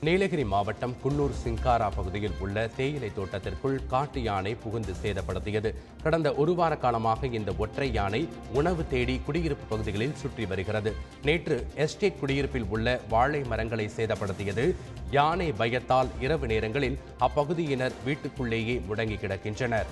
நீலகிரி மாவட்டம் குன்னூர் சிங்காரா பகுதியில் உள்ள தேயிலை தோட்டத்திற்குள் காட்டு யானை புகுந்து சேதப்படுத்தியது. கடந்த ஒரு வார காலமாக இந்த ஒற்றை யானை உணவு தேடி குடியிருப்பு பகுதிகளில் சுற்றி வருகிறது. நேற்று எஸ்டேட் குடியிருப்பில் உள்ள வாழை மரங்களை சேதப்படுத்தியது. யானை பயத்தால் இரவு நேரங்களில் அப்பகுதியினர் வீட்டுக்குள்ளேயே முடங்கி கிடக்கின்றனர்.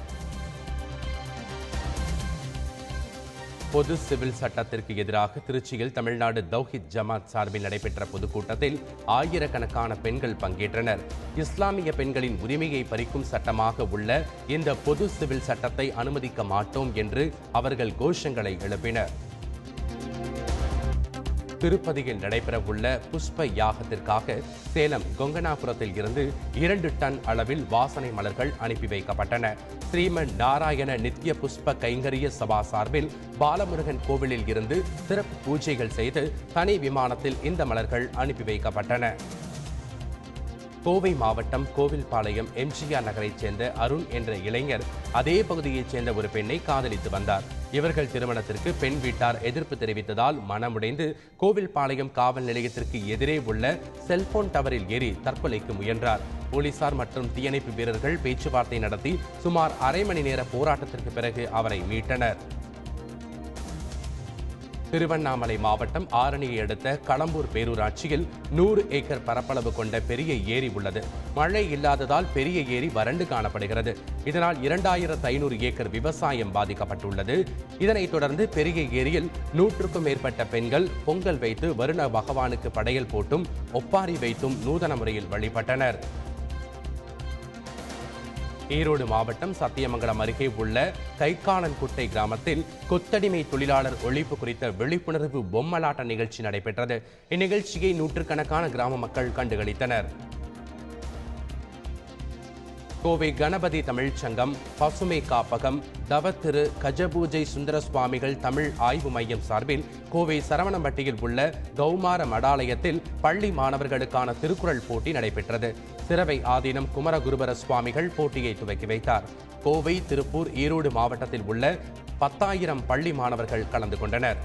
பொது சிவில் சட்டத்திற்கு எதிராக திருச்சியில் தமிழ்நாடு தௌஹித் ஜமாத் சார்பில் நடைபெற்ற பொதுக்கூட்டத்தில் ஆயிரக்கணக்கான பெண்கள் பங்கேற்றனர். இஸ்லாமிய பெண்களின் உரிமையை பறிக்கும் சட்டமாக உள்ள இந்த பொது சிவில் சட்டத்தை அனுமதிக்க மாட்டோம் என்று அவர்கள் கோஷங்களை எழுப்பினர். திருப்பதியில் நடைபெறவுள்ள புஷ்ப யாகத்திற்காக சேலம் கொங்கனாபுரத்தில் இருந்து 2 டன் அளவில் வாசனை மலர்கள் அனுப்பி வைக்கப்பட்டன. ஸ்ரீமன் நாராயண நித்ய புஷ்ப கைங்கரிய சபா சார்பில் பாலமுருகன் கோவிலில் இருந்து சிறப்பு பூஜைகள் செய்து தனி விமானத்தில் இந்த மலர்கள் அனுப்பி வைக்கப்பட்டன. கோவை மாவட்டம் கோவில்பாளையம் எம்ஜிஆர் நகரைச் சேர்ந்த அருண் என்ற இளைஞர் அதே பகுதியைச் சேர்ந்த ஒரு பெண்ணை காதலித்து வந்தார். இவர்கள் திருமணத்திற்கு பெண் வீட்டார் எதிர்ப்பு தெரிவித்ததால் மனமுடைந்து கோவில்பாளையம் காவல் நிலையத்திற்கு எதிரே உள்ள செல்போன் டவரில் ஏறி தற்கொலைக்கு முயன்றார். போலீசார் மற்றும் தீயணைப்பு வீரர்கள் பேச்சுவார்த்தை நடத்தி சுமார் அரை மணி நேர போராட்டத்திற்கு பிறகு அவரை மீட்டனர். திருவண்ணாமலை மாவட்டம் ஆரணியை அடுத்த களம்பூர் பேரூராட்சியில் 100 ஏக்கர் பரப்பளவு கொண்ட பெரிய ஏரி உள்ளது. மழை இல்லாததால் பெரிய ஏரி வறண்டு காணப்படுகிறது. இதனால் 2500 ஏக்கர் விவசாயம் பாதிக்கப்பட்டுள்ளது. இதனைத் தொடர்ந்து பெரிய ஏரியில் 100க்கும் மேற்பட்ட பெண்கள் பொங்கல் வைத்து வருண பகவானுக்கு படையல் போட்டும் ஒப்பாரி வைத்தும் நூதன முறையில் வழிபட்டனர். ஈரோடு மாவட்டம் சத்தியமங்கலம் அருகே உள்ள கைக்காலன்குட்டை கிராமத்தில் கொத்தடிமை தொழிலாளர் ஒழிப்பு குறித்த விழிப்புணர்வு பொம்மலாட்ட நிகழ்ச்சி நடைபெற்றது. இந்நிகழ்ச்சியை நூற்றுக்கணக்கான கிராம மக்கள் கண்டுகளித்தனர். கோவை கணபதி தமிழ்ச் சங்கம், பசுமை காப்பகம், தவத்திரு கஜபூஜை சுந்தர சுவாமிகள் தமிழ் ஆய்வு மையம் சார்பில் கோவை சரவணம்பட்டியில் உள்ள கௌமார மடாலயத்தில் பள்ளி மாணவர்களுக்கான திருக்குறள் போட்டி நடைபெற்றது. சிரவை ஆதீனம் குமரகுருபர சுவாமிகள் போட்டியை துவக்கி வைத்தார். கோவை, திருப்பூர், ஈரோடு மாவட்டத்தில் உள்ள 10,000 பள்ளி மாணவர்கள் கலந்து கொண்டனர்.